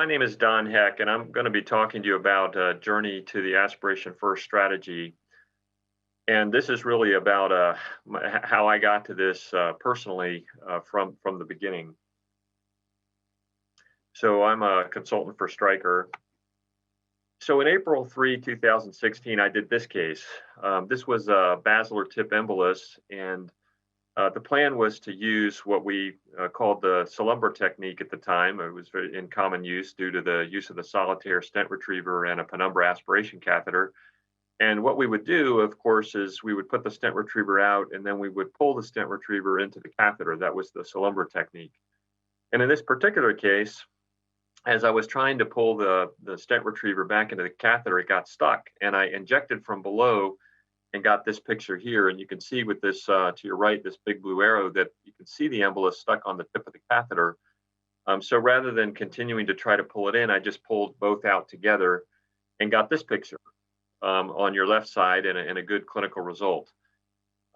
My name is Don Heck, and I'm going to be talking to you about a journey to the aspiration-first strategy. And this is really about how I got to this personally from the beginning. So I'm a consultant for Stryker. So in April 2016, I did this case. This was a basilar tip embolus, and the plan was to use what we called the Salumber technique at the time. It was very in common use due to the use of the solitaire stent retriever and a penumbra aspiration catheter. And what we would do, of course, is we would put the stent retriever out and then we would pull the stent retriever into the catheter. That was the Salumber technique. And in this particular case, as I was trying to pull the stent retriever back into the catheter, it got stuck and I injected from below and got this picture here. And you can see with this to your right, this big blue arrow, that you can see the embolus stuck on the tip of the catheter. So rather than continuing to try to pull it in, I just pulled both out together and got this picture on your left side and a good clinical result.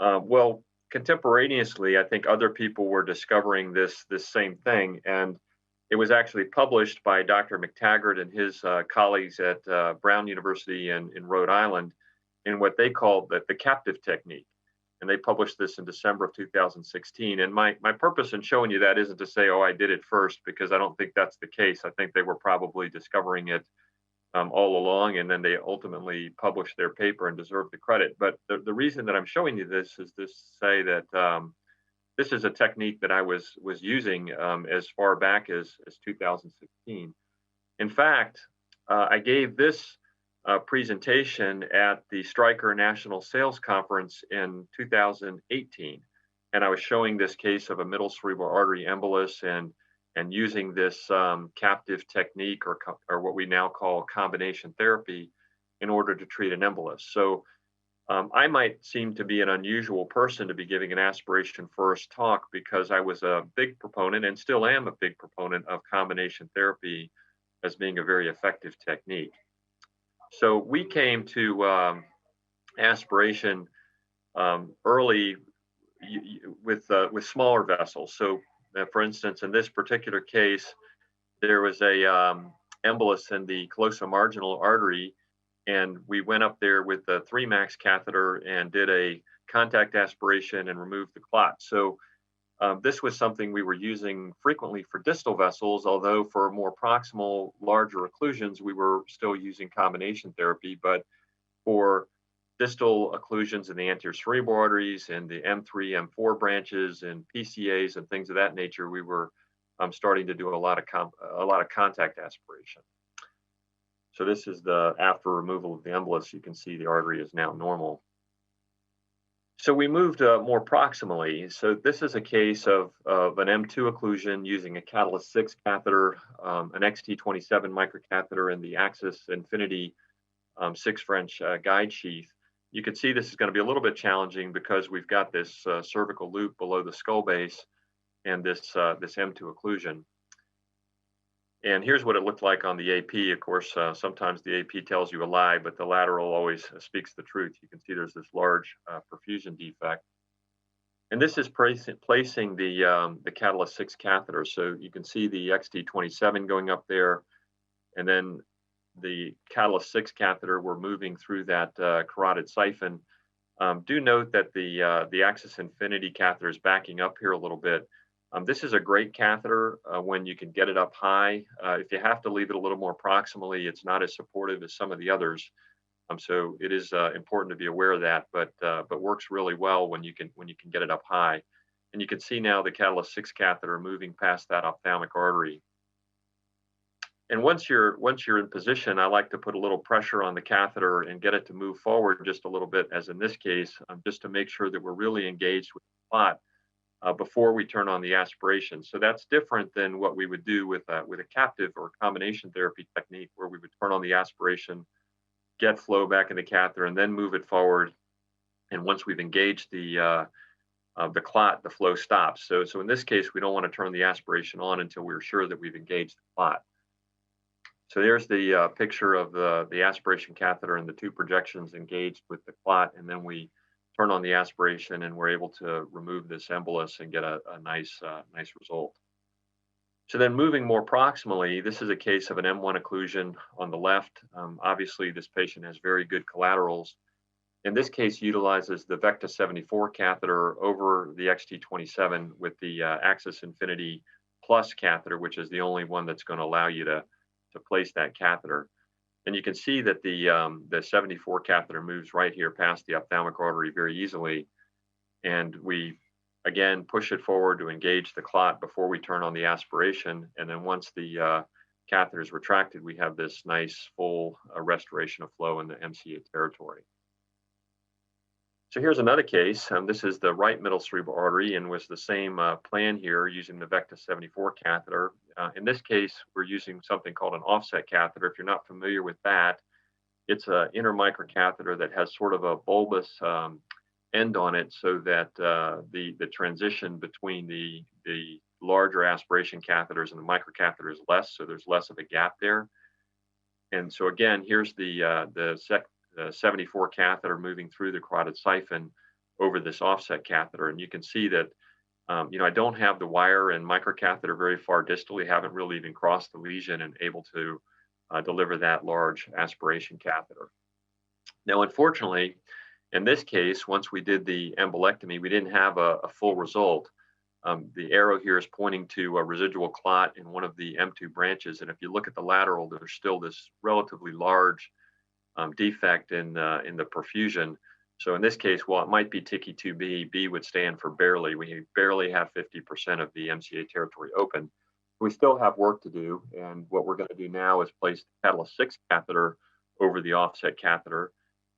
Well, contemporaneously, I think other people were discovering this same thing. And it was actually published by Dr. McTaggart and his colleagues at Brown University in Rhode Island in what they called the captive technique. And they published this in December of 2016. And my purpose in showing you that isn't to say, oh, I did it first, because I don't think that's the case. I think they were probably discovering it all along, and then they ultimately published their paper and deserve the credit. But the reason that I'm showing you this is to say that this is a technique that I was using as far back as 2016. In fact, I gave this presentation at the Stryker National Sales Conference in 2018. And I was showing this case of a middle cerebral artery embolus and using this captive technique or what we now call combination therapy in order to treat an embolus. So I might seem to be an unusual person to be giving an aspiration-first talk because I was a big proponent and still am a big proponent of combination therapy as being a very effective technique. So we came to aspiration early with smaller vessels. So for instance, in this particular case, there was a embolus in the callosum marginal artery, and we went up there with the 3 max catheter and did a contact aspiration and removed the clot. So this was something we were using frequently for distal vessels, although for more proximal, larger occlusions, we were still using combination therapy. But for distal occlusions in the anterior cerebral arteries and the M3, M4 branches and PCAs and things of that nature, we were starting to do a lot of contact aspiration. So this is the after removal of the embolus. You can see the artery is now normal. So we moved more proximally. So this is a case of an M2 occlusion using a Catalyst 6 catheter, an XT27 microcatheter, and the Axis Infinity 6 French guide sheath. You can see this is going to be a little bit challenging because we've got this cervical loop below the skull base and this M2 occlusion. And here's what it looked like on the AP. Of course, sometimes the AP tells you a lie, but the lateral always speaks the truth. You can see there's this large perfusion defect. And this is placing the Catalyst 6 catheter. So you can see the XT27 going up there, and then the Catalyst 6 catheter, we're moving through that carotid siphon. Do note that the Axis Infinity catheter is backing up here a little bit. This is a great catheter when you can get it up high. If you have to leave it a little more proximally, it's not as supportive as some of the others. So it is important to be aware of that, but works really well when you can get it up high. And you can see now the Catalyst 6 catheter moving past that ophthalmic artery. And once you're in position, I like to put a little pressure on the catheter and get it to move forward just a little bit, as in this case, just to make sure that we're really engaged with the clot before we turn on the aspiration. So that's different than what we would do with a captive or combination therapy technique, where we would turn on the aspiration, get flow back in the catheter, and then move it forward. And once we've engaged the clot, the flow stops. So in this case, we don't want to turn the aspiration on until we're sure that we've engaged the clot. So there's the picture of the aspiration catheter and the 2 projections engaged with the clot, and then we turn on the aspiration and we're able to remove this embolus and get a nice result. So then moving more proximally, this is a case of an M1 occlusion on the left. Obviously, this patient has very good collaterals. In this case, utilizes the Vecta 74 catheter over the XT27 with the Axis Infinity Plus catheter, which is the only one that's going to allow you to place that catheter. And you can see that the 74 catheter moves right here past the ophthalmic artery very easily. And we, again, push it forward to engage the clot before we turn on the aspiration. And then once the catheter is retracted, we have this nice full restoration of flow in the MCA territory. So here's another case. This is the right middle cerebral artery and was the same plan here using the Vecta 74 catheter. In this case, we're using something called an offset catheter. If you're not familiar with that, it's an inner microcatheter that has sort of a bulbous end on it so that the transition between the larger aspiration catheters and the microcatheter is less, so there's less of a gap there. And so again, here's the 74 catheter moving through the carotid siphon over this offset catheter. And you can see that, I don't have the wire and microcatheter very far distally, haven't really even crossed the lesion and able to deliver that large aspiration catheter. Now, unfortunately, in this case, once we did the embolectomy, we didn't have a full result. The arrow here is pointing to a residual clot in one of the M2 branches. And if you look at the lateral, there's still this relatively large defect in the perfusion. So in this case, while it might be TICI2B, B would stand for barely. We barely have 50% of the MCA territory open. We still have work to do. And what we're going to do now is place the Catalyst 6 catheter over the offset catheter.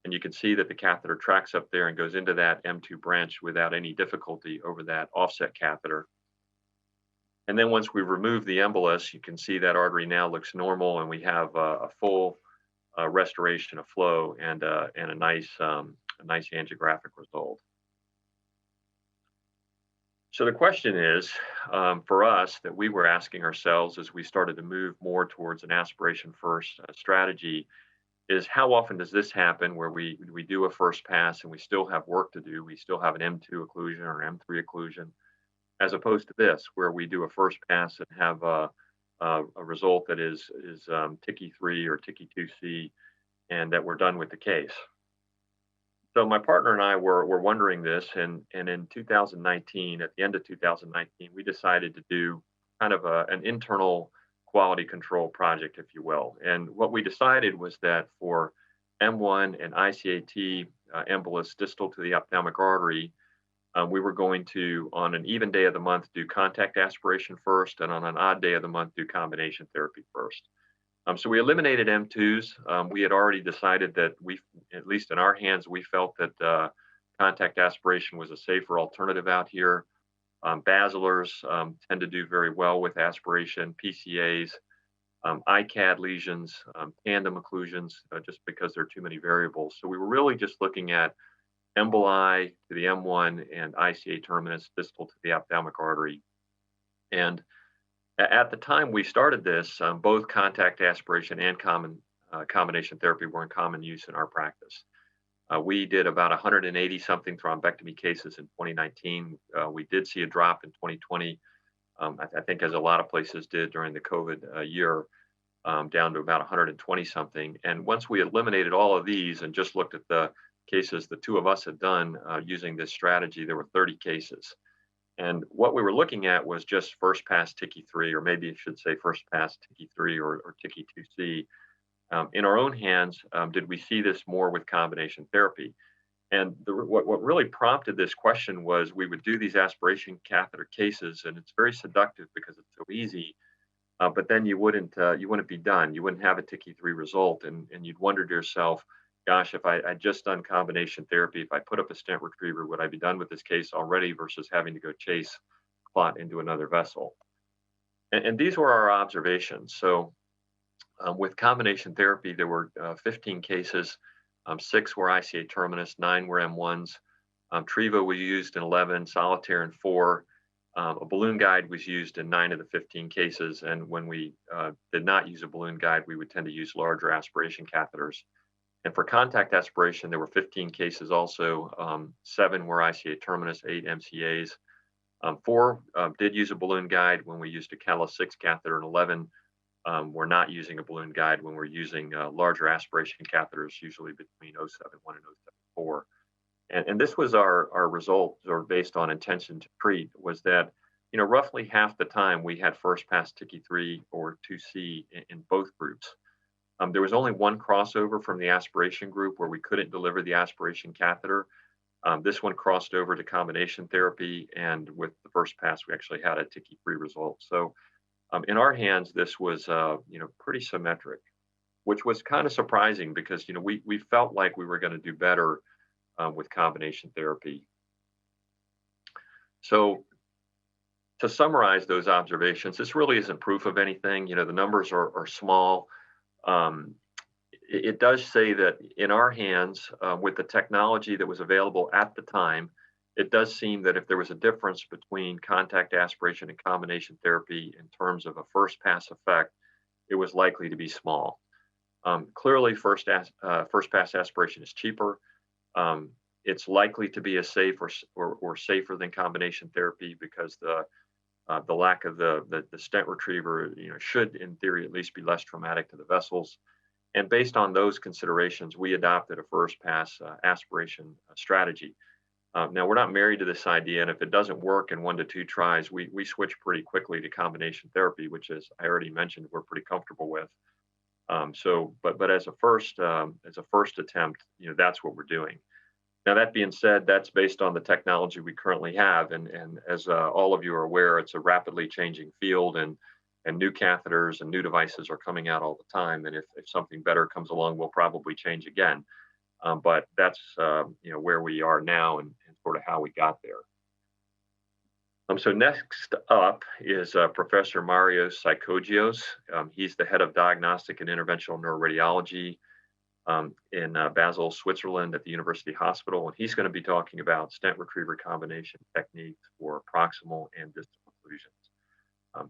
And you can see that the catheter tracks up there and goes into that M2 branch without any difficulty over that offset catheter. And then once we remove the embolus, you can see that artery now looks normal and we have a full restoration of flow and a nice angiographic result. So the question is, for us, that we were asking ourselves as we started to move more towards an aspiration-first strategy, is how often does this happen where we do a first pass and we still have work to do, we still have an M2 occlusion or M3 occlusion, as opposed to this, where we do a first pass and have a result that is TICI3 or TICI2C, and that we're done with the case. So my partner and I were wondering this, and in 2019, at the end of 2019, we decided to do kind of an internal quality control project, if you will. And what we decided was that for M1 and ICAT embolus distal to the ophthalmic artery, we were going to, on an even day of the month, do contact aspiration first, and on an odd day of the month, do combination therapy first. So we eliminated M2s. We had already decided that at least in our hands, we felt that contact aspiration was a safer alternative out here. Basilars tend to do very well with aspiration, PCAs, ICAD lesions, tandem occlusions, just because there are too many variables. So we were really just looking at emboli to the M1 and ICA terminus distal to the ophthalmic artery. And at the time we started this, both contact aspiration and combination therapy were in common use in our practice. We did about 180 something thrombectomy cases in 2019. We did see a drop in 2020, I think as a lot of places did during the COVID year, down to about 120 something. And once we eliminated all of these and just looked at the cases the two of us had done using this strategy, there were 30 cases. And what we were looking at was just first pass TICI3, or maybe I should say first pass TICI3 or TICI2C. In our own hands, did we see this more with combination therapy? And what really prompted this question was we would do these aspiration catheter cases, and it's very seductive because it's so easy. But then you wouldn't be done. You wouldn't have a TICI3 result, and you'd wonder to yourself, gosh, if I'd just done combination therapy, if I put up a stent retriever, would I be done with this case already versus having to go chase clot into another vessel? And these were our observations. So with combination therapy, there were 15 cases. 6 were ICA terminus, 9 were M1s. Trevo was used in 11, solitaire in 4. A balloon guide was used in 9 of the 15 cases. And when we did not use a balloon guide, we would tend to use larger aspiration catheters. And for contact aspiration, there were 15 cases also. 7 were ICA terminus, 8 MCAs. 4 did use a balloon guide when we used a Catalyst 6 catheter, and 11 we're not using a balloon guide when we're using larger aspiration catheters, usually between 0.71 and 0.74. And this was our result, or based on intention to treat, was that roughly half the time we had first pass TICI-3 or 2C in both groups. There was only one crossover from the aspiration group where we couldn't deliver the aspiration catheter. This one crossed over to combination therapy, and with the first pass, we actually had a TICI-free result. So in our hands, this was pretty symmetric, which was kind of surprising because we felt like we were going to do better with combination therapy. So to summarize those observations, this really isn't proof of anything. The numbers are small. It does say that in our hands, with the technology that was available at the time, it does seem that if there was a difference between contact aspiration and combination therapy in terms of a first pass effect, it was likely to be small. Clearly, first pass aspiration is cheaper. It's likely to be as safe or safer than combination therapy because the lack of the stent retriever should, in theory, at least be less traumatic to the vessels. And based on those considerations, we adopted a first pass aspiration strategy. Now, we're not married to this idea, and if it doesn't work in 1 to 2 tries, we switch pretty quickly to combination therapy, which, as I already mentioned, we're pretty comfortable with. But as a first attempt, that's what we're doing. Now, that being said, that's based on the technology we currently have, and as all of you are aware, it's a rapidly changing field, and new catheters and new devices are coming out all the time. And if something better comes along, we'll probably change again. But that's where we are now and sort of how we got there. So next up is Professor Mario Psychogios. He's the head of diagnostic and interventional neuroradiology in Basel, Switzerland at the University Hospital. And he's going to be talking about stent retriever combination techniques for proximal and distal occlusions.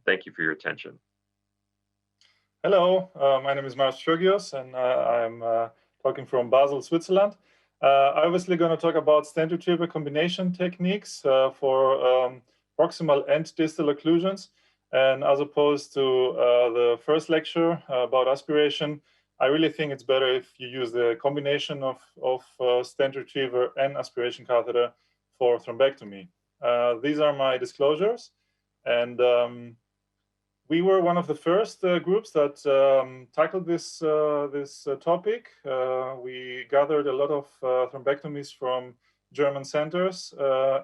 Thank you for your attention. Hello, my name is Mario Psychogios, and I'm talking from Basel, Switzerland. Obviously going to talk about stent retriever combination techniques for proximal and distal occlusions. And as opposed to the first lecture about aspiration, I really think it's better if you use the combination of stent retriever and aspiration catheter for thrombectomy. These are my disclosures. And we were one of the first groups that tackled this topic. We gathered a lot of thrombectomies from German centers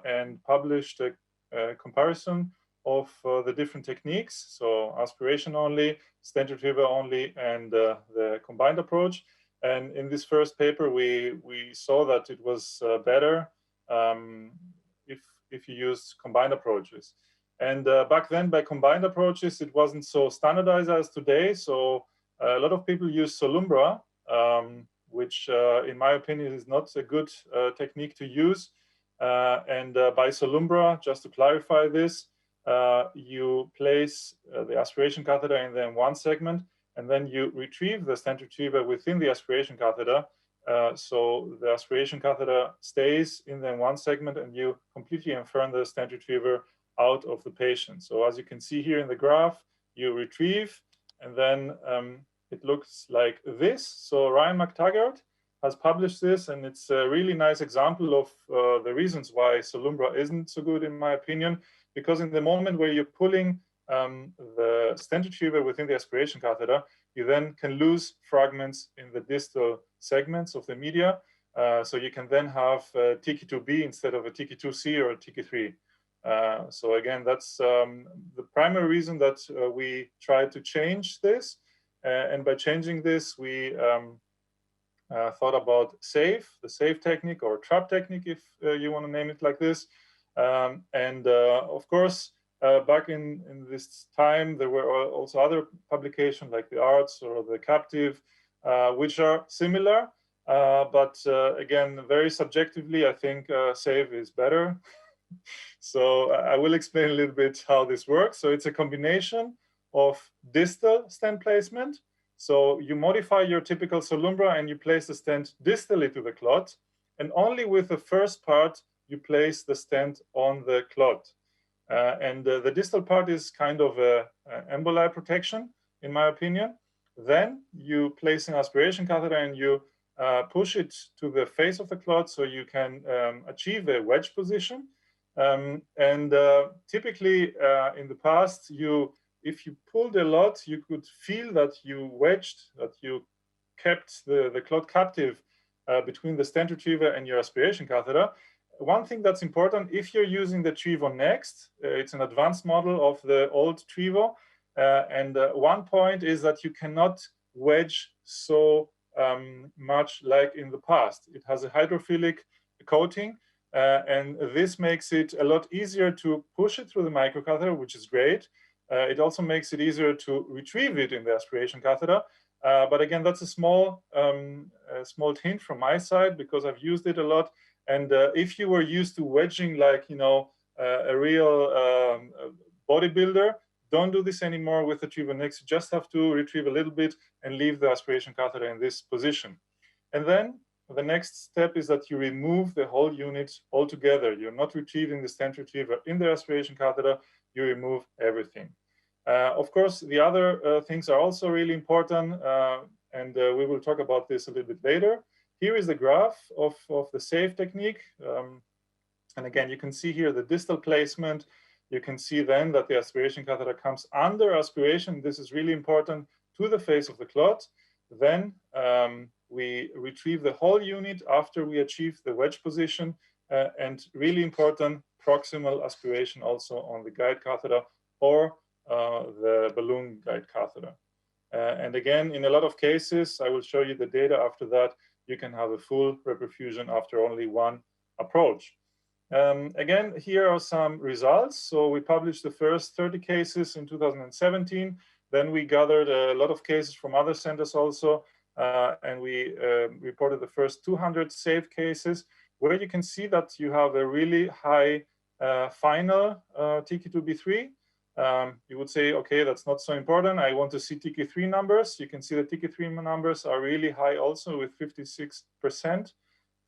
and published a comparison of the different techniques. So aspiration only, stent retriever only, and the combined approach. And in this first paper, we saw that it was better if you used combined approaches. And back then, by combined approaches, it wasn't so standardized as today. So a lot of people use Solumbra, which, in my opinion, is not a good technique to use. And by Solumbra, just to clarify this, you place the aspiration catheter in the one segment, and then you retrieve the stent retriever within the aspiration catheter. So the aspiration catheter stays in the one segment, and you completely infern the stent retriever out of the patient. So as you can see here in the graph, you retrieve, and then it looks like this. So Ryan McTaggart has published this, and it's a really nice example of the reasons why Solumbra isn't so good, in my opinion, because in the moment where you're pulling the stent retriever within the aspiration catheter, you then can lose fragments in the distal segments of the media. So you can then have TICI-2B instead of a TICI-2C or a TICI-3. So again, that's the primary reason that we tried to change this. And by changing this, we thought about the SAFE technique, or trap technique, if you want to name it like this. And of course, back in this time, there were also other publications like the ARTS or the Captive, which are similar. But again, very subjectively, I think SAFE is better. So I will explain a little bit how this works. So it's a combination of distal stent placement. So you modify your typical Solumbra and you place the stent distally to the clot. And only with the first part, you place the stent on the clot. And the distal part is kind of a emboli protection, in my opinion. Then you place an aspiration catheter and you push it to the face of the clot so you can achieve a wedge position. Typically in the past, if you pulled a lot, you could feel that you wedged, that you kept the clot captive between the stent retriever and your aspiration catheter. One thing that's important, if you're using the Trevo Next, it's an advanced model of the old Trevo. One point is that you cannot wedge so much like in the past. It has a hydrophilic coating, and this makes it a lot easier to push it through the microcatheter, which is great. It also makes it easier to retrieve it in the aspiration catheter. But again, that's a small hint from my side because I've used it a lot. And if you were used to wedging like, you know, a real bodybuilder, don't do this anymore with the Trevo Next. You just have to retrieve a little bit and leave the aspiration catheter in this position. And then the next step is that you remove the whole unit altogether. You're not retrieving the stent retriever in the aspiration catheter. You remove everything. Of course, the other things are also really important, and we will talk about this a little bit later. Here is the graph of the SAFE technique. And again, you can see here the distal placement. You can see then that the aspiration catheter comes under aspiration. This is really important, to the face of the clot. Then we retrieve the whole unit after we achieve the wedge position. And really important, proximal aspiration also on the guide catheter or the balloon guide catheter. And again, in a lot of cases, I will show you the data after that, you can have a full reperfusion after only one approach. Again, here are some results. So we published the first 30 cases in 2017. Then we gathered a lot of cases from other centers also, and we reported the first 200 SAFE cases, where you can see that you have a really high final TK2B3. You would say, okay, that's not so important. I want to see TK3 numbers. You can see the TK3 numbers are really high also, with 56%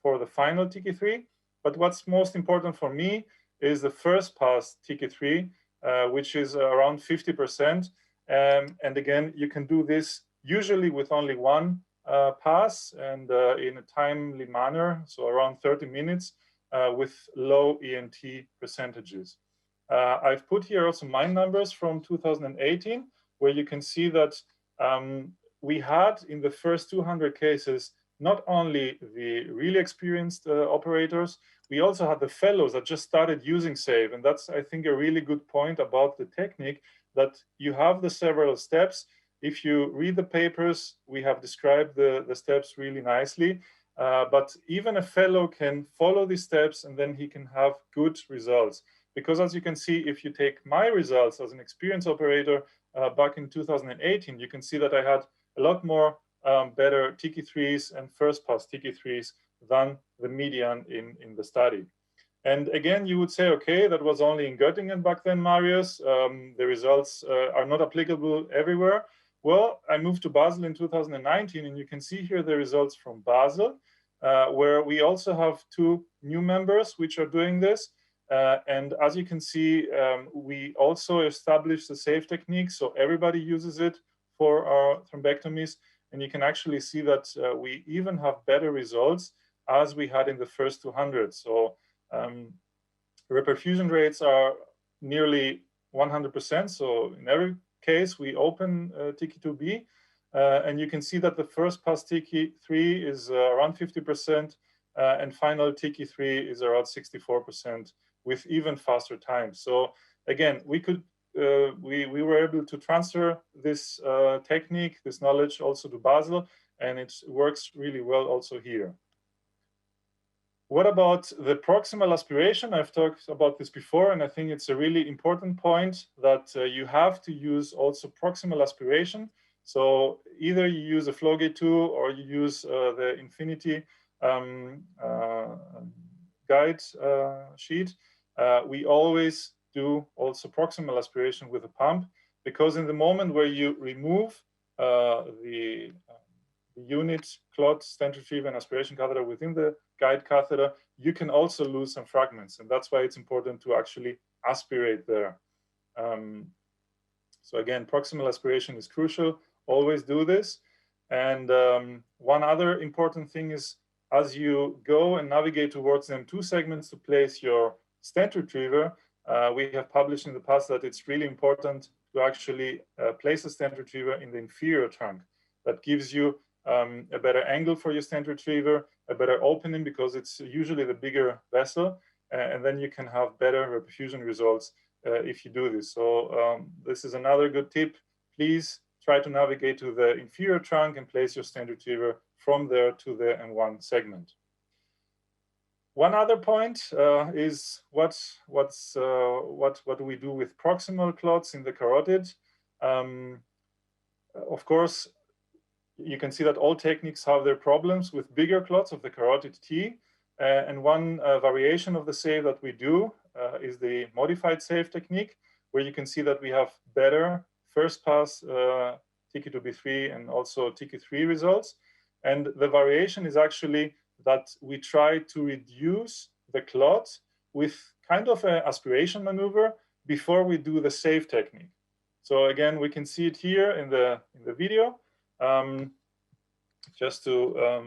for the final TK3. But what's most important for me is the first pass TK3, which is around 50%. And again, you can do this usually with only one pass and in a timely manner, so around 30 minutes with low ENT percentages. I've put here also my numbers from 2018, where you can see that we had in the first 200 cases not only the really experienced operators, we also had the fellows that just started using SAFE. And that's, I think, a really good point about the technique, that you have the several steps. If you read the papers, we have described the steps really nicely. But even a fellow can follow these steps and then he can have good results. Because as you can see, if you take my results as an experienced operator back in 2018, you can see that I had a lot more better TK3s and first pass TK3s than the median in the study. And again, you would say, okay, that was only in Göttingen back then, Marius. The results are not applicable everywhere. Well, I moved to Basel in 2019, and you can see here the results from Basel, where we also have 2 new members which are doing this. And as you can see, we also established the SAFE technique, so everybody uses it for our thrombectomies. And you can actually see that we even have better results as we had in the first 200. So reperfusion rates are nearly 100%. So in every case, we open TK2B, and you can see that the first pass TK3 is around 50%, and final TK3 is around 64%, with even faster times. So again, we were able to transfer this technique, this knowledge also to Basel, and it works really well also here. What about the proximal aspiration? I've talked about this before, and I think it's a really important point that you have to use also proximal aspiration. So either you use a Flowgate 2 or you use the Infinity guide sheet. We always do also proximal aspiration with a pump, because in the moment where you remove the unit, clot, stent retriever, and aspiration catheter within the guide catheter, you can also lose some fragments. And that's why it's important to actually aspirate there. So again, proximal aspiration is crucial. Always do this. And one other important thing is, as you go and navigate towards them two segments to place your stent retriever, we have published in the past that it's really important to actually place a stent retriever in the inferior trunk. That gives you a better angle for your stent retriever, a better opening, because it's usually the bigger vessel, and then you can have better reperfusion results if you do this. So this is another good tip. Please try to navigate to the inferior trunk and place your stent retriever from there to the M1 segment. One other point is what do we do with proximal clots in the carotid? Of course, you can see that all techniques have their problems with bigger clots of the carotid T. And one variation of the save that we do is the modified save technique, where you can see that we have better first pass TQ2B3 and also TQ3 results. And the variation is actually that we try to reduce the clot with kind of an aspiration maneuver before we do the save technique. So again, we can see it here in the video. Just to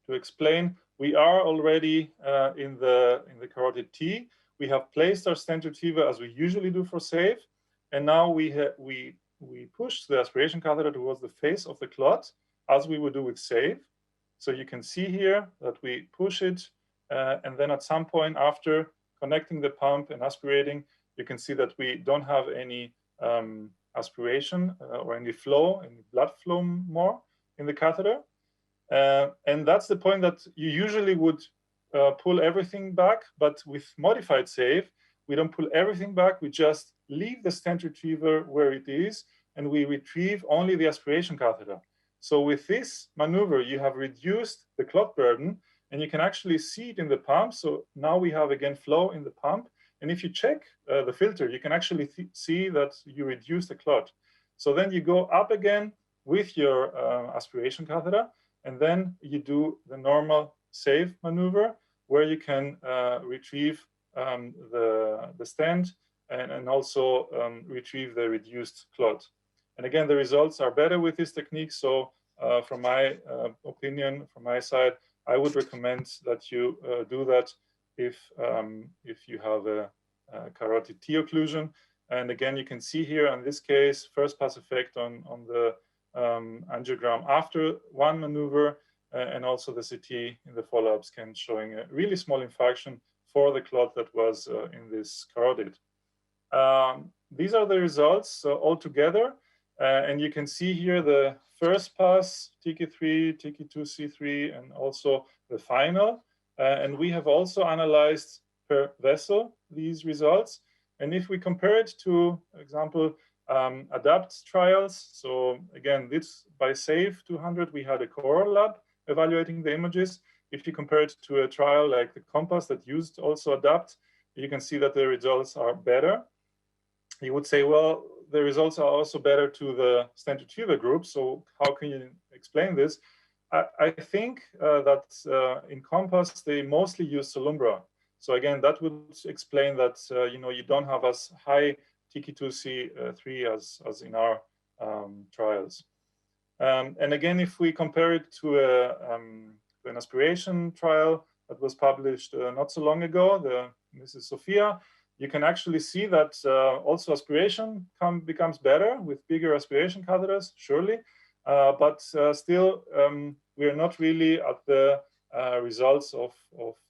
explain, we are already in the carotid T. We have placed our stent retriever as we usually do for save, and now we push the aspiration catheter towards the face of the clot as we would do with save. So you can see here that we push it, and then at some point after connecting the pump and aspirating, you can see that we don't have any aspiration or any flow, any blood flow more in the catheter. And that's the point that you usually would pull everything back, but with modified save, we don't pull everything back, we just leave the stent retriever where it is, and we retrieve only the aspiration catheter. So with this maneuver, you have reduced the clot burden, and you can actually see it in the pump. So now we have again flow in the pump. And if you check the filter, you can actually see that you reduce the clot. So then you go up again with your aspiration catheter, and then you do the normal save maneuver, where you can retrieve the stent and also retrieve the reduced clot. And again, the results are better with this technique. So from my opinion, from my side, I would recommend that you do that if you have a carotid T occlusion. And again, you can see here in this case, first pass effect on the angiogram after one maneuver, and also the CT in the follow-up scan showing a really small infarction for the clot that was in this carotid. These are the results altogether. And you can see here the first pass, TQ3, TQ2C3, and also the final. And we have also analyzed per vessel these results. And if we compare it to, for example, ADAPT trials, so again, this by SAVE 200, we had a core lab evaluating the images. If you compare it to a trial like the COMPASS that used also ADAPT, you can see that the results are better. You would say, well, the results are also better to the stent retriever group. So how can you explain this? I think that in COMPASS, they mostly use Solumbra. So again, that would explain that you don't have as high TQ2C3 as in our trials. And again, if we compare it to an aspiration trial that was published not so long ago, this is Sophia, you can actually see that also aspiration becomes better with bigger aspiration catheters, surely, but still we are not really at the results of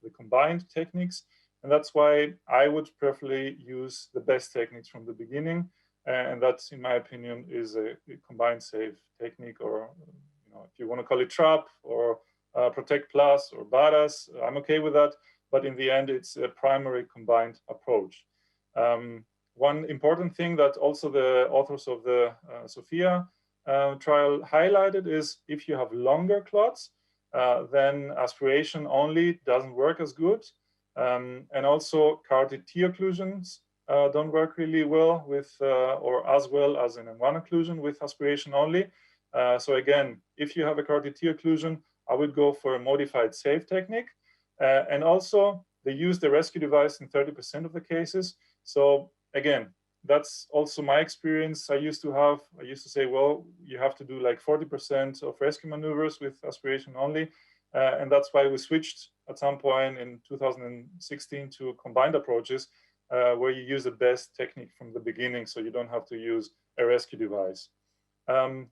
the combined techniques. And that's why I would preferably use the best techniques from the beginning. And that, in my opinion, is a combined save technique, or if you want to call it TRAP or Protect Plus or BADAS, I'm okay with that. But in the end, it's a primary combined approach. One important thing that also the authors of the Sophia trial highlighted is if you have longer clots, then aspiration only doesn't work as good. And also carotid T occlusions don't work really well with, or as well as an M1 occlusion with aspiration only. So again, if you have a carotid T occlusion, I would go for a modified save technique. And also They use the rescue device in 30% of the cases. So again, that's also my experience. I used to say, well, you have to do like 40% of rescue maneuvers with aspiration only. And that's why we switched at some point in 2016 to combined approaches, where you use the best technique from the beginning, so you don't have to use a rescue device.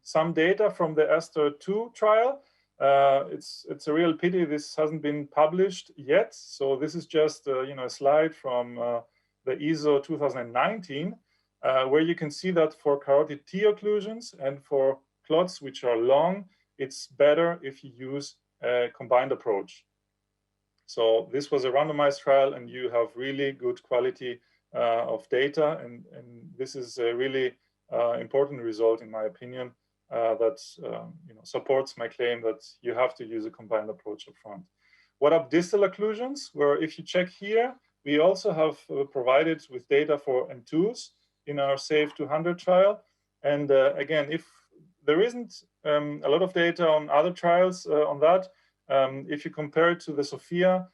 Some data from the ASTER-2 trial. It's a real pity this hasn't been published yet. So this is just a slide from the ISO 2019, where you can see that for carotid T occlusions and for clots which are long, it's better if you use a combined approach. So this was a randomized trial, and you have really good quality of data, and this is a really important result, in my opinion, that supports my claim that you have to use a combined approach up front. What up distal occlusions, where if you check here, we also have provided with data for M2s in our SAFE 200 trial. And again, if there isn't a lot of data on other trials on that, if you compare it to the SOFIA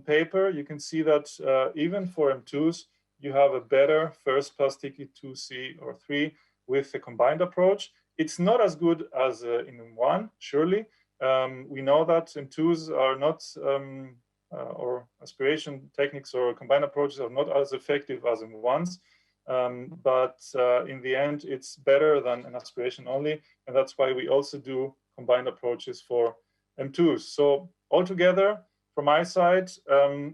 paper, you can see that even for M2s, you have a better first pass ticket 2C or 3 with the combined approach. It's not as good as in M1, surely. We know that M2s are not, or aspiration techniques or combined approaches are not as effective as M1s. But in the end, it's better than an aspiration only. And that's why we also do combined approaches for M2s. So altogether, from my side,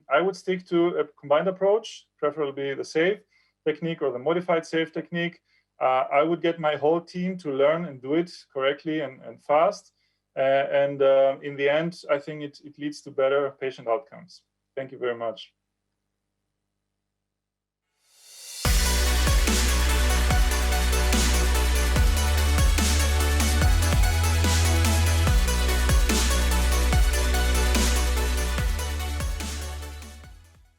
I would stick to a combined approach, preferably the SAFE technique or the modified SAFE technique. I would get my whole team to learn and do it correctly and fast. And in the end, I think it leads to better patient outcomes. Thank you very much.